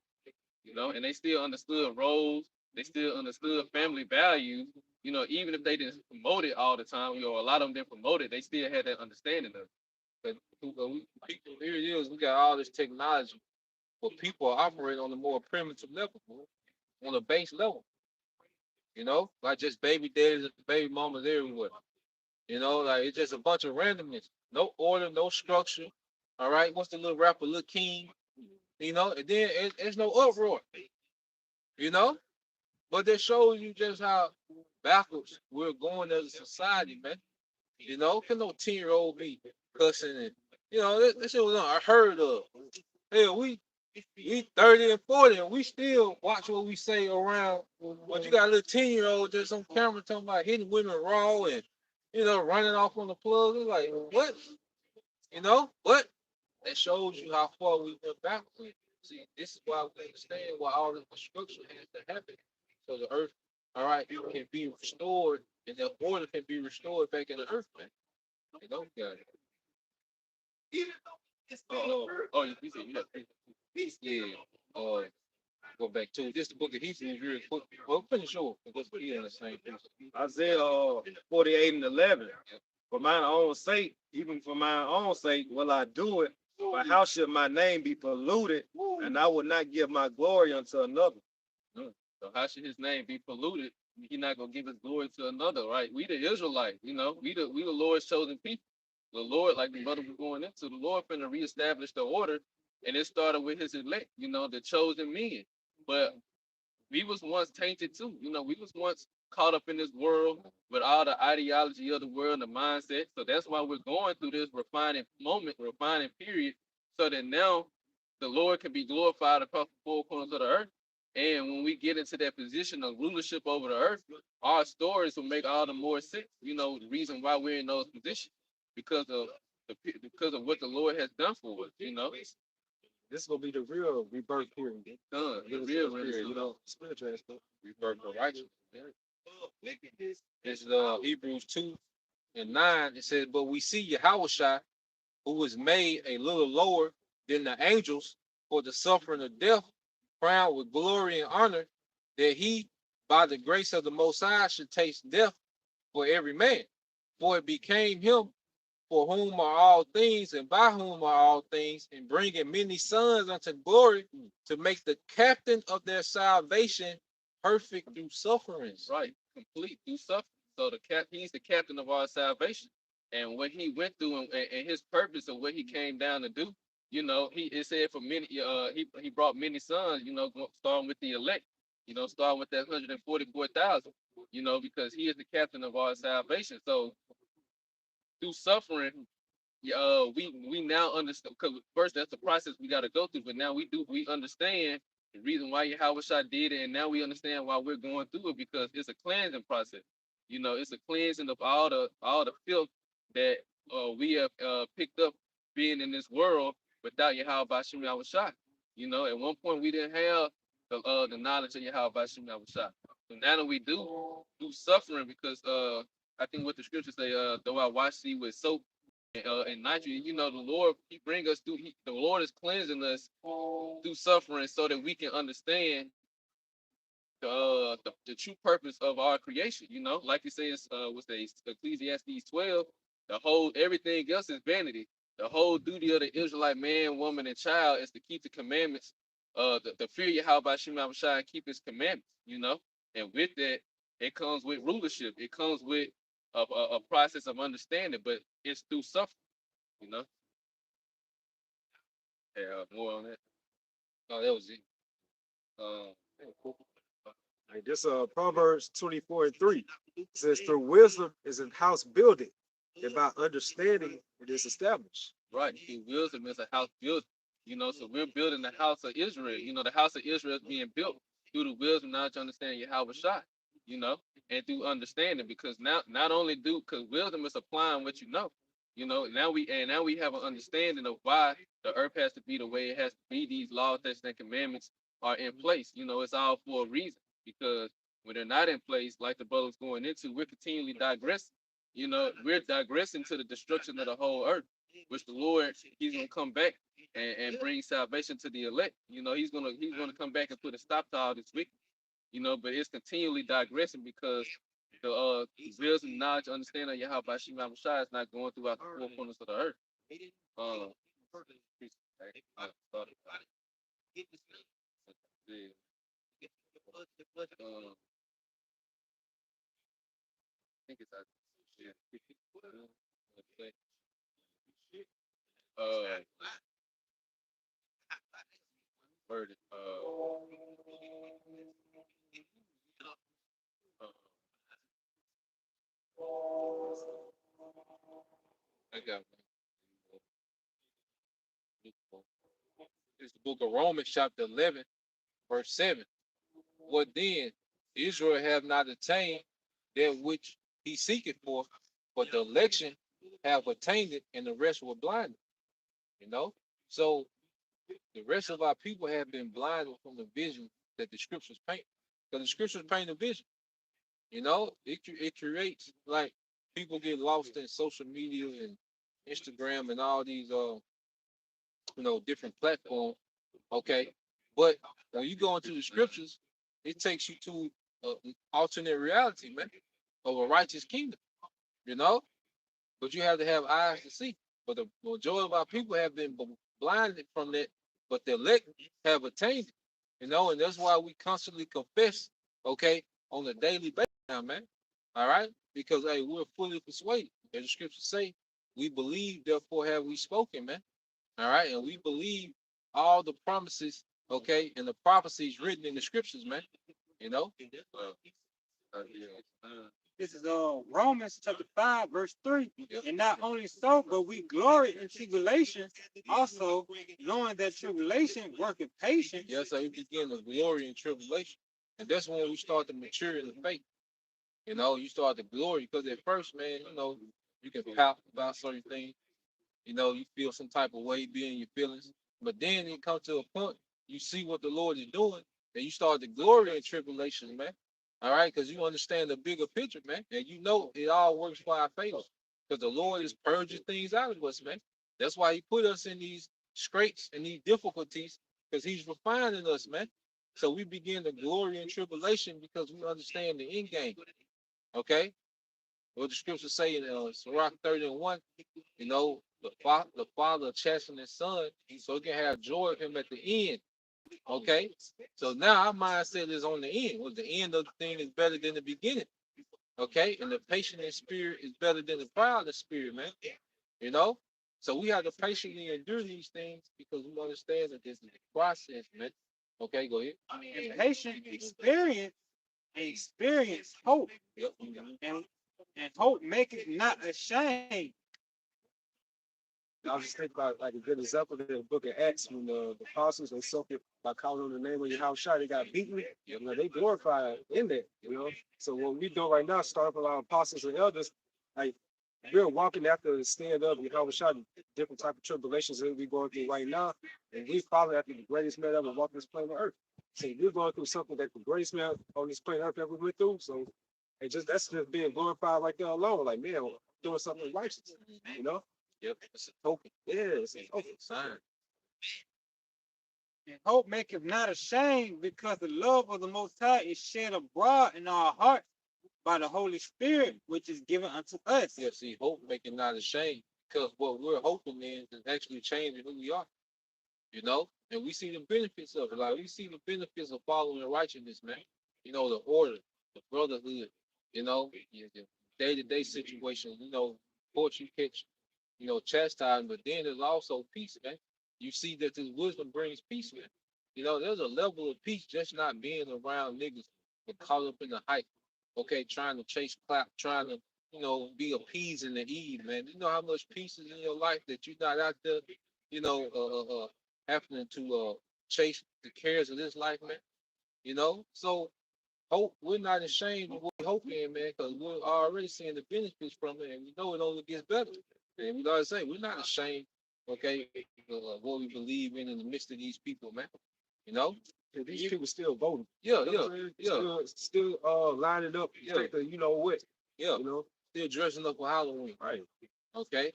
You know, and they still understood roles. They still understood family values. You know, even if they didn't promote it all the time, you know, a lot of them didn't promote it. They still had that understanding of it. But people, here it is. We got all this technology, but people are operating on a more primitive level, on a base level. You know, like just baby daddies and baby mamas everywhere. You know, like it's just a bunch of randomness. No order, no structure. All right. What's the little rapper, Lil King? You know, and then it's no uproar. You know? But that shows you just how backwards we're going as a society, man. You know, can no 10-year-old be cussing and that shit was unheard of. Hell, we 30 and 40 and we still watch what we say around. But you got a little 10-year-old just on camera talking about hitting women raw and running off on the plug. It's like, what? What? That shows you how far we went backwards. See, this is why we understand why all this destruction has to happen. So the earth, all right, can be restored and the order can be restored back in the earth, man. Yeah. Oh, you said you had Yeah. Uh, go back to this. The book of Hebrews, real quick. Well, finish sure because we're in the same place. Isaiah 48 and 11. For mine own sake, even for my own sake, will I do it. But how should my name be polluted? And I will not give my glory unto another. So how should his name be polluted? He's not gonna give his glory to another, right? We the Israelites, we the Lord's chosen people. The Lord, like the brother was going into, the Lord finna reestablish the order, and it started with his elect, the chosen men. But we was once tainted too. We was once caught up in this world with all the ideology of the world and the mindset. So that's why we're going through this refining moment, refining period, so that now the Lord can be glorified across the four corners of the earth. And when we get into that position of rulership over the earth, our stories will make all the more sense. The reason why we're in those positions because of what the Lord has done for us. This is gonna be the real rebirth period. The real period, spiritual aspect. Rebirth of righteousness. It's Hebrews 2:9. It says, but we see Yahushua, who was made a little lower than the angels for the suffering of death, crowned with glory and honor, that he, by the grace of the Most High, should taste death for every man. For it became him for whom are all things, and by whom are all things, and bringing many sons unto glory, to make the captain of their salvation perfect through sufferings. Right, complete through suffering. So he's the captain of our salvation, and what he went through and his purpose of what he came down to do. It said for many. He brought many sons. Starting with the elect. Starting with that 144,000. Because he is the captain of our salvation. So through suffering, we now understand. Because first that's the process we got to go through, but now we understand the reason why Yahweh did it, and now we understand why we're going through it because it's a cleansing process. It's a cleansing of all the filth that we have picked up being in this world without Yahweh Bashim Yahushua. At one point we didn't have the knowledge of Yahweh Bashim Yahushua. So now that we do suffering because I think what the scriptures say, though I wash thee with soap and nitrogen, the Lord, he bring us through, the Lord is cleansing us through suffering so that we can understand the true purpose of our creation. Like it says, what's the Ecclesiastes 12, everything else is vanity. The whole duty of the Israelite man, woman, and child is to keep the commandments, the fear Yahweh by Shema Shai, keep his commandments, and with that, it comes with rulership. It comes with a process of understanding, but it's through suffering, you know. Yeah, more on that. Oh, that was it. Like this Proverbs 24:3 says through wisdom is in house building, and by understanding it is established. Right. Through wisdom is a house built. So we're building the house of Israel. The house of Israel is being built through the wisdom, knowledge, understanding Yahweh Shai, and through understanding, because now not only because wisdom is applying what now we have an understanding of why the earth has to be the way it has to be. These laws, statutes, and commandments are in place. It's all for a reason, because when they're not in place, like the brother's going into, we're continually digressing. We're digressing to the destruction of the whole earth, which the Lord, he's gonna come back and bring salvation to the elect. He's gonna come back and put a stop to all this wicked. But it's continually digressing because the wisdom, knowledge, understanding of Yahweh by Shema Shai is not going throughout the four corners of the earth. I think it's word it, I got it's the book of Romans, chapter 11, verse 7. What then? Israel have not attained that which he seeketh for, but the election have attained it, and the rest were blinded. You know? So the rest of our people have been blinded from the vision that the scriptures paint. Because the scriptures paint a vision. You know, it creates like people get lost in social media and Instagram and all these different platforms. Okay. But when you go into the scriptures, it takes you to an alternate reality, man, of a righteous kingdom, you know? But you have to have eyes to see. But the majority of our people have been blinded from that, but the elect have attained it, and that's why we constantly confess, okay, on a daily basis now, man. All right? Because hey, we're fully persuaded. As the scriptures say, we believe, therefore have we spoken, man. All right, and we believe all the promises, okay, and the prophecies written in the scriptures, man. You know? This is Romans chapter 5, verse 3. And not only so, but we glory in tribulation, also knowing that tribulation worketh patience. Yes, so we begin to glory in tribulation. And that's when we start to mature in the faith. You know, you start to glory because at first, man, you can pout about certain things. You know, you feel some type of way being your feelings. But then it comes to a point, you see what the Lord is doing, and you start to glory in tribulation, man. All right, because you understand the bigger picture, man. And you know it all works for our favor. Because the Lord is purging things out of us, man. That's why he put us in these scrapes and these difficulties, because he's refining us, man. So we begin to glory in tribulation because we understand the end game. Okay? What the scriptures say in Sirach 30:1, the father chastening his son so he can have joy of him at the end. Okay, so now our mindset is on the end. Well, the end of the thing is better than the beginning. Okay, and the patient in spirit is better than the proud in spirit, man. You know, so we have to patiently endure these things because we understand that this is a process, man. Okay, go ahead. And patient experience hope. Yep. And hope maketh not ashamed. I was just thinking about like a good example in the book of Acts when the apostles they suffered by calling on the name of Yahushua, they got beaten. They glorified in that, So what we do right now, starting from our apostles and elders, like we're walking after the stand of Yahushua, different type of tribulations that we're going through right now, and we follow after the greatest man ever walked this planet of earth. So we're going through something that the greatest man on this planet earth ever went through. So that's just being glorified right there alone. Like, man, I'm doing something righteous, Yep, it's a token. Yeah, it's a token. Sign. And hope maketh not ashamed, because the love of the Most High is shed abroad in our hearts by the Holy Spirit, which is given unto us. Yeah, see, hope making not ashamed, because what we're hoping is actually changing who we are, and we see the benefits of it. Like we see the benefits of following righteousness, man. The order, the brotherhood, your day-to-day situation, court you catch, chastisement, but then there's also peace, man. You see that this wisdom brings peace, man. There's a level of peace just not being around niggas but caught up in the hype, okay, trying to chase clout, trying to, be appeasing the Eve, man. You know how much peace is in your life that you're not out there, happening to chase the cares of this life, man. So hope we're not ashamed of what we hope in, man, because we're already seeing the benefits from it, and we know it only gets better. And we gotta say we're not ashamed, okay, of what we believe in the midst of these people, man. These people still voting. Yeah, Still lining up. Yeah. You know what? Yeah, still dressing up for Halloween, Right. okay?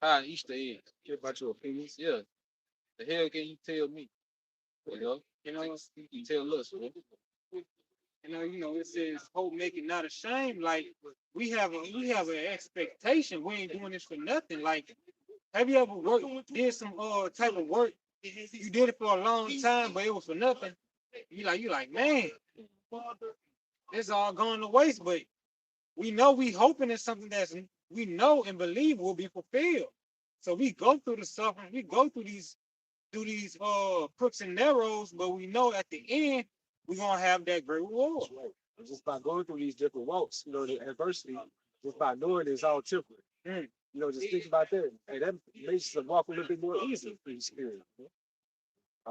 How Easter is. Care about your opinions. Yeah, the hell can you tell me? You can tell us, man. It says hope make it not ashamed. Like we have an expectation. We ain't doing this for nothing. Like, have you ever did some type of work? You did it for a long time, but it was for nothing. You like, man, it's all going to waste. But we know we hoping it's something we know and believe will be fulfilled. So we go through the suffering, we go through these crooks and narrows, but we know at the end we're gonna have that great reward. That's right. And just by going through these different walks, you know, the adversity, just by knowing it's all temporary. Mm. You know, just think about that. And that makes the walk a little bit more easy for the spirit.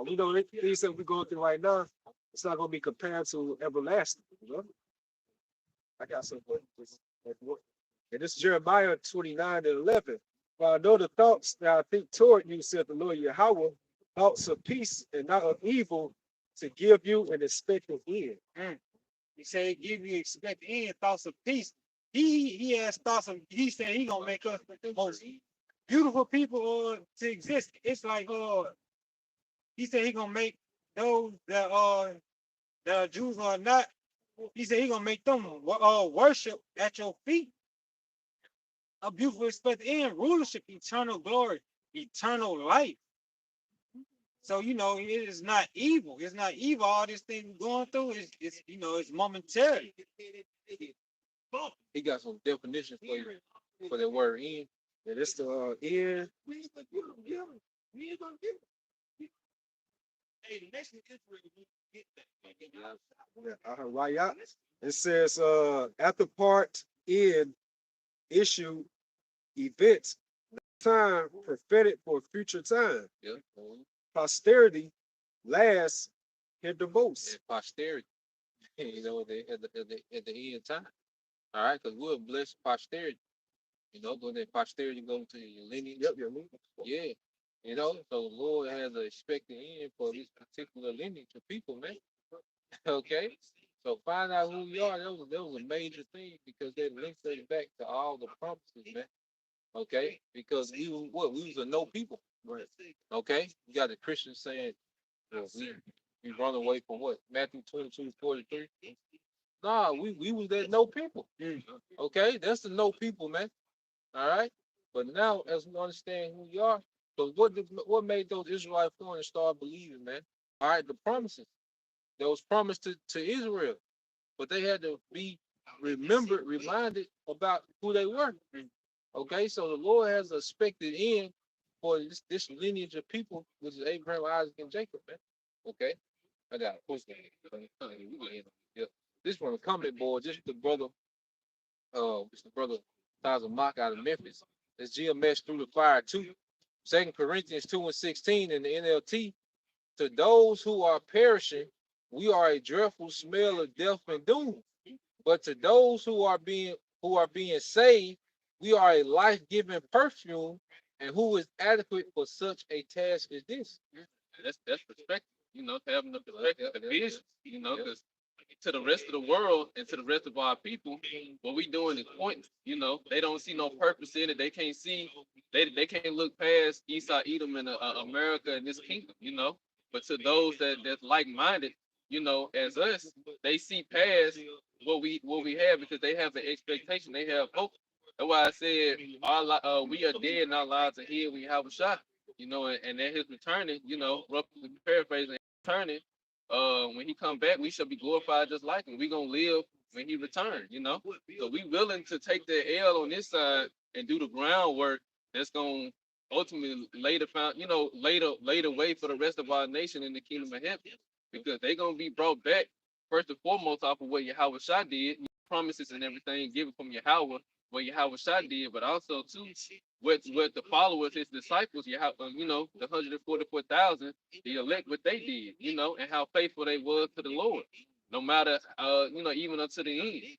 We know the things that we're going through right now, it's not going to be compared to everlasting. You know? I got some. And this is Jeremiah 29:11. For I know the thoughts that I think toward you, said the Lord Yahweh, thoughts of peace and not of evil, to give you an expected end. He said, give you expect end thoughts of peace. He has thoughts of. He said he gonna make us the most beautiful people to exist. It's like he said he gonna make those that are Jews or not. He said he gonna make them worship at your feet. A beautiful expected end, rulership, eternal glory, eternal life. So you know it is not evil. It's not evil. All this thing we're going through is you know it's momentary. He got some definition for you for that word end. And it's the end. Right. It says after part in issue events time prophetic for future time. Yeah. Posterity lasts here the most. And posterity. You know, at the end time. All right, because we're blessed posterity. You know, when that posterity go to your lineage. Yep, your lineage. Yeah. You know, so the Lord has an expected end for this particular lineage of people, man. Okay. So find out who you are. That was a major thing because that links us back to all the promises, man. Okay, because we was a no people. Right. Okay, you got the Christians saying, well, we run away from what? Matthew 22:43. Nah, we was that no people. Okay, that's the no people, man. All right, but now as we understand who we are, so what made those Israelite foreigners start believing, man? All right, the promises that was promised to Israel, but they had to be reminded about who they were. Okay, so the Lord has a expected end for this lineage of people, which is Abraham, Isaac, and Jacob, man. Okay, I got a question. Yeah, this from a comment board. This is the brother, Thousand Mock out of Memphis. This GMS through the fire too. 2 Corinthians 2:16 in the NLT. To those who are perishing, we are a dreadful smell of death and doom. But to those who are being saved, we are a life-giving perfume, and who is adequate for such a task as this? That's perspective, you know, having the perspective, the vision, you know, because to the rest of the world and to the rest of our people, what we doing is pointless. You know, they don't see no purpose in it. They can't see, they can't look past Esau, Edom, and America and this kingdom. You know, but to those that's like-minded, you know, as us, they see past what we have because they have an expectation. They have hope. That's why I said we are dead and our lives are here. We have a shot, you know, and at his returning, you know, roughly paraphrasing, returning, when he come back, we shall be glorified just like him. We gonna live when he return, you know. So we willing to take the L on this side and do the groundwork that's gonna ultimately lay the way for the rest of our nation in the kingdom of heaven, because they gonna be brought back first and foremost off of what Yahweh Shah did, promises and everything given from Yahweh, what Yahweh Shah did, but also too what the followers, his disciples, you know, the 144,000, the elect, what they did, you know, and how faithful they was to the Lord, no matter, you know, even up to the end.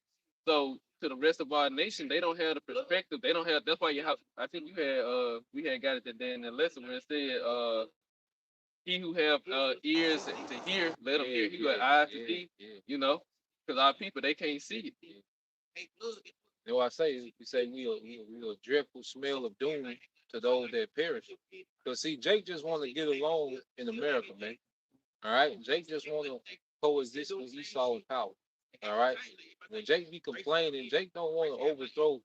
So to the rest of our nation, they don't have the perspective. They don't have. That's why you have. I think you had. We had got it today in the lesson where it said, "He who have ears to hear, let him hear. He who have eyes to see." You know, because our people they can't see it. You know what I say? We say we a dreadful smell of doom to those that perish. Because see, Jake just want to get along in America, man. All right, Jake just want to coexist with Esau in power. All right, when Jake be complaining, Jake don't want to overthrow.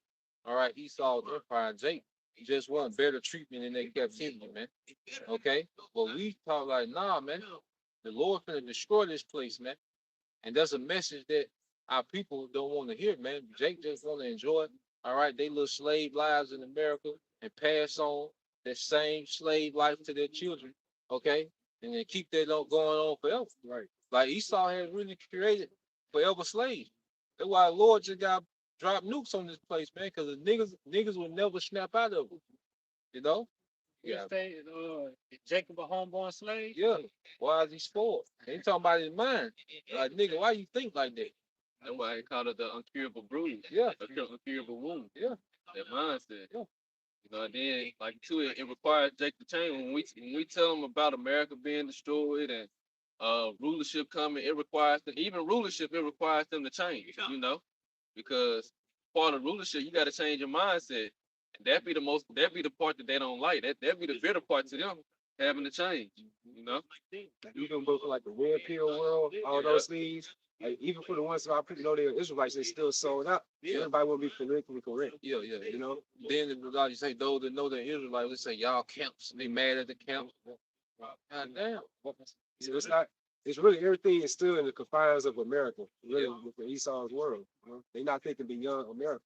All right, Esau's empire. Jake just want better treatment in their captivity, man. Okay, but we talk like, nah, man. The Lord finna destroy this place, man. And that's a message that our people don't want to hear, man. Jake just want to enjoy, all right, they little slave lives in America and pass on that same slave life to their children, okay, and then keep that going on forever. Right. Like Esau has really created forever slaves. That's why the Lord just got dropped nukes on this place, man, because the niggas will never snap out of it. You know? You say, Jacob a homeborn slave? Yeah. Why is he spoiled? They talking about his mind. Like, nigga, why you think like that? That's why they call it the uncurable bruise. Yeah. Uncurable wound. Yeah. That mindset. Yeah. You know, and then like too, it requires Jake to change. When we tell them about America being destroyed and rulership coming, it requires them, even rulership, it requires them to change, you know, because part of rulership, you got to change your mindset. And that be the part that they don't like. That be the bitter part to them, having to change, you know. Even both like the red pill world, all those things. Like even for the ones that I people know they're Israelites, they still sold out. Yeah. Everybody will be politically correct. Yeah. You know, Then like you say, those that know the Israelites, they say y'all camps. They mad at the camps. God damn. so it's not. It's really everything is still in the confines of America. Really, with the Esau's world. You know? They're not thinking beyond America.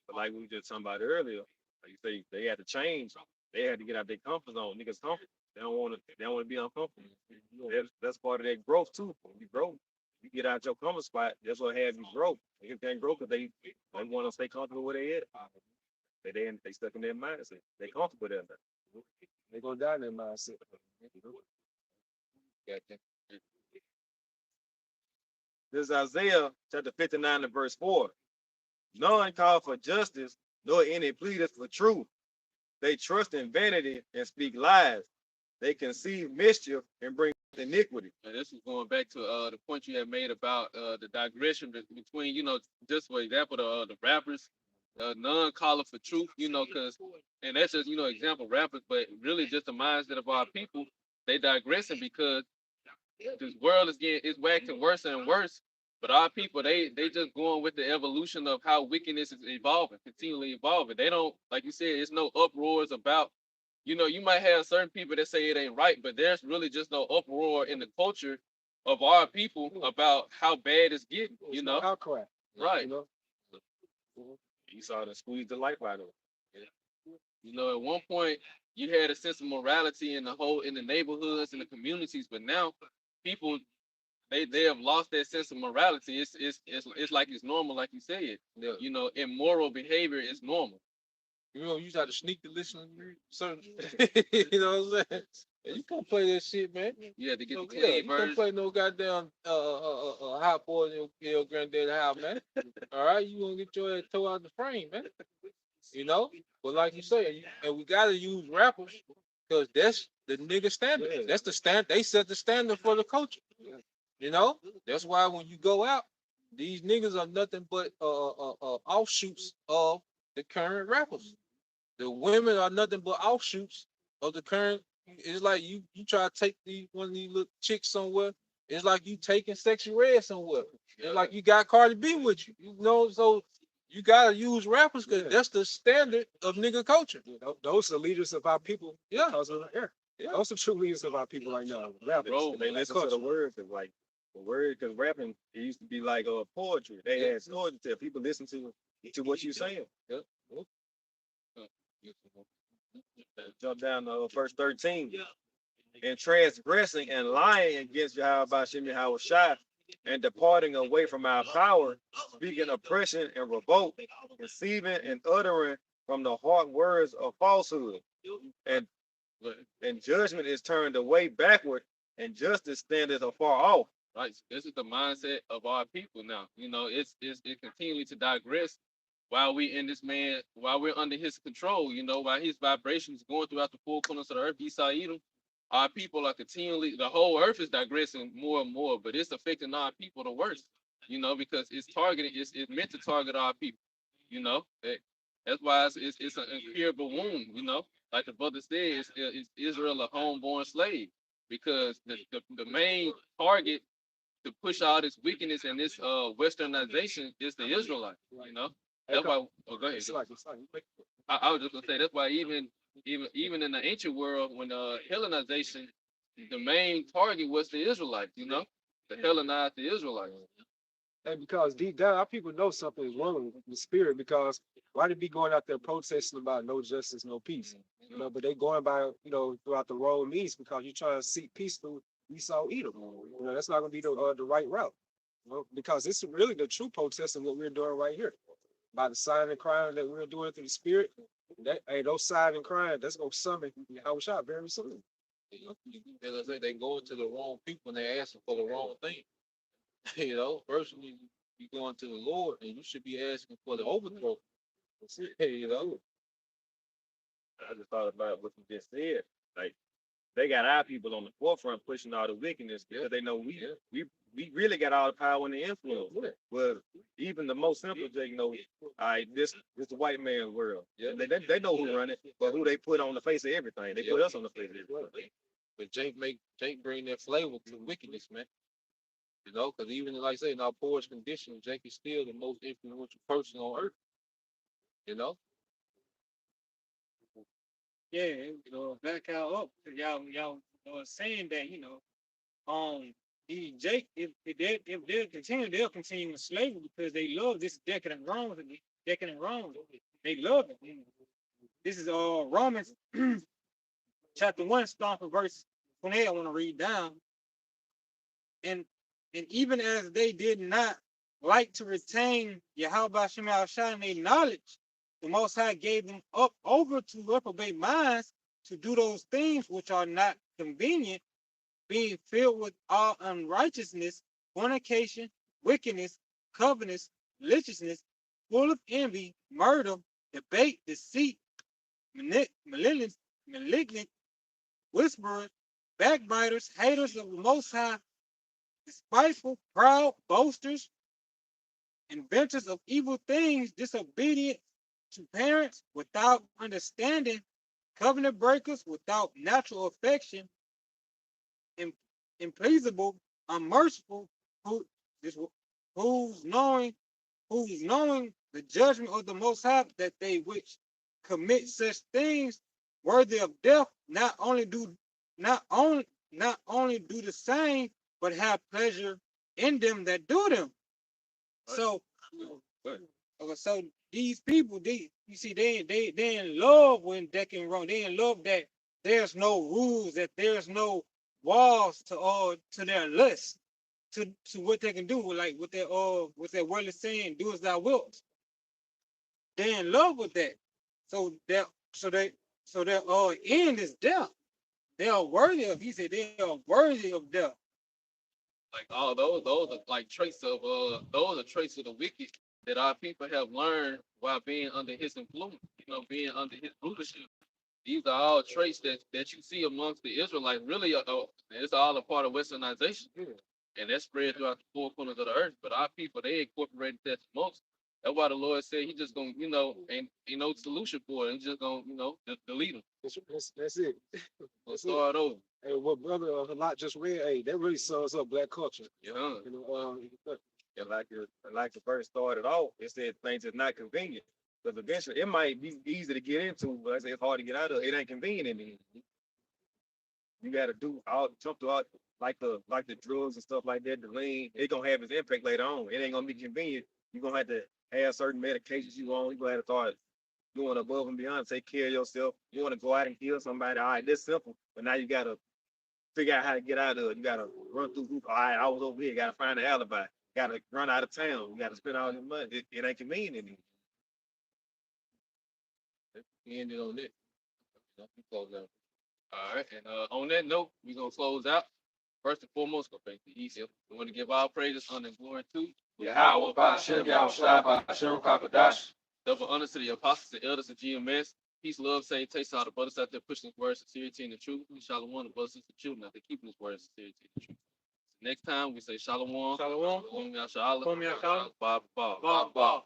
But like we were just talking about earlier, like you say, they had to change. They had to get out their comfort zone. Niggas comfort. They don't want to. They don't want to be uncomfortable. That's part of their growth too. When you grow, you get out your comfort spot. That's what have you grow. Niggas can't grow because they want to stay comfortable where they at. They stuck in their mindset. They comfortable there. They're gonna die in their mindset. This is Isaiah chapter 59 and verse 4. None call for justice, nor any pleaders for truth. They trust in vanity and speak lies. They conceive mischief and bring iniquity. And this is going back to the point you had made about the digression between, you know, just for example, the rappers, none calling for truth, you know, and that's just, you know, example rappers, but really just the mindset of our people, they digressing because this world is waxing worse and worse. But our people, they just going with the evolution of how wickedness is evolving, continually evolving. They don't, like you said, it's no uproars about, you know, you might have certain people that say it ain't right, but there's really just no uproar in the culture of our people about how bad it's getting, you know? Outcry. Right. You know? You saw them squeeze the life out of them. You know, at one point you had a sense of morality in the neighborhoods and the communities, but now people they have lost that sense of morality. It's like it's normal, like you said. Yeah. You know, immoral behavior is normal. You know, you got to sneak the listening. Certain, you know what I'm saying? You can't play that shit, man. You have to get the Yeah, clean you can't version. play no goddamn hot boy in your granddad's house, man. All right, you gonna get your ass tore out the frame, man. You know, but like you say, and we gotta use rappers because that's the nigga standard. Yeah. That's the stand. They set the standard for the culture. You know, that's why when you go out, these niggas are nothing but offshoots of the current rappers. The women are nothing but offshoots of the current. It's like you try to take one of these little chicks somewhere. It's like you taking Sexy Red somewhere. It's like you got Cardi B with you. You know, so you gotta use rappers because that's the standard of nigga culture. You know, those are leaders of our people. Yeah. Because of the air. Yeah. Those are true leaders of our people right now. Rappers. Bro, they listen to the words and like the word because rapping it used to be like poetry. They had stories to tell. People listen to what you saying. Yep. Jump down to verse 13. And transgressing and lying against Yahweh Shem Yahweh Shai and departing away from our power, speaking oppression and revolt, conceiving and uttering from the hard words of falsehood. And judgment is turned away backward, and justice standeth afar off. Right. This is the mindset of our people now. You know, it continually to digress while we're under his control, you know, while his vibrations going throughout the four corners of the earth, Esau Edom, our people are continually, the whole earth is digressing more and more, but it's affecting our people the worst, you know, because it's meant to target our people, you know. That's why it's an incurable wound, you know. Like the brother said, is Israel a homeborn slave? Because the main target to push all this wickedness and this westernization is the Israelites, you know. That's why. Oh, go ahead. I was just gonna say that's why even in the ancient world, when Hellenization, the main target was the Israelites. You know, to Hellenize the Israelites. And because deep down, our people know something is wrong with the spirit. Because why they be going out there protesting about no justice, no peace? You know, but they going by, throughout the wrong means because you're trying to seek peace through Esau, Edom. You know, that's not going to be the right route. You know, because it's really the true protest of what we're doing right here. By the sign and crying that we're doing through the spirit, those sign and crying, that's going to summon Yahushua very soon. You know, as I say, they go to the wrong people and they asking for the wrong thing. Personally, you going to the Lord and you should be asking for the overthrow. You know, I just thought about what you just said. Like they got our people on the forefront pushing all the wickedness because they know we really got all the power and the influence. Well, even the most simple Jake know, all right, this the white man's world. Yeah. They know who run it, but who they put on the face of everything. They put us on the face of everything. but Jake bring that flavor to wickedness, man. You know, because even like I say, in our poorest condition, Jake is still the most influential person on earth. You know, Yeah, back out up. Y'all saying that, Jake, if they'll continue, they'll continue in slavery because they love this decadent wrong. They love it. This is Romans chapter 1, starting from verse 28. I want to read down. And even as they did not like to retain Yahweh Shem Yahushua in their knowledge, the Most High gave them up over to reprobate minds to do those things which are not convenient, being filled with all unrighteousness, fornication, wickedness, covetousness, maliciousness, full of envy, murder, debate, deceit, malignant, whisperers, backbiters, haters of the Most High, despiteful, proud, boasters, inventors of evil things, disobedient to parents, without understanding, covenant breakers, without natural affection, impleasable, unmerciful, who's knowing the judgment of the Most High, that they which commit such things worthy of death, not only do the same, but have pleasure in them that do them. So these people, they in love when they can wrong. They in love that there's no rules, that there's no walls to their lust, to what they can do, like with their worldly saying, do as thou wilt. They're in love with that. So their end is death. They are worthy of. He said they are worthy of death. Like all those are like traits of those are traits of the wicked that our people have learned while being under his influence, being under his rulership. These are all traits that you see amongst the Israelites. Really, it's all a part of Westernization, and that's spread throughout the four corners of the earth. But our people, they incorporated that the most. That's why the Lord said He just gonna, ain't no solution for it. He's just gonna, just delete them. That's it. We'll start over. Hey, what brother Halak just read, hey, that really sums up black culture. Yeah. And like the verse started off, it said things is not convenient. Because eventually it might be easy to get into, but I say it's hard to get out of. It ain't convenient in the end. You gotta jump through all like the drugs and stuff like that, the lean, it gonna have its impact later on. It ain't gonna be convenient. You're gonna have to have certain medications you on. You're gonna have to start doing above and beyond, take care of yourself. You wanna go out and kill somebody, all right, that's simple. But now you gotta figure out how to get out of it. You gotta run through hoops. All right, I was over here, gotta find an alibi, gotta run out of town, you gotta spend all your money. It ain't convenient anymore. we ended on it. We close out. All right. And on that note, we're gonna close out. First and foremost, go back to Egypt. We want to give all praises, honor, and glory to Yahweh, Ba'ashem, Yahushua, Ba'ashem, Kakadash. double honor to the apostles and elders of GMS. Peace, love, say, taste all the brothers out there pushing his words, sincerity, and the truth. Shalom, the brothers and children out there keeping his words, sincerity, and the truth. Next time we say Shalom. Shalom. Shalom, Yashala. Shalom, Yashala. Bob. Bob.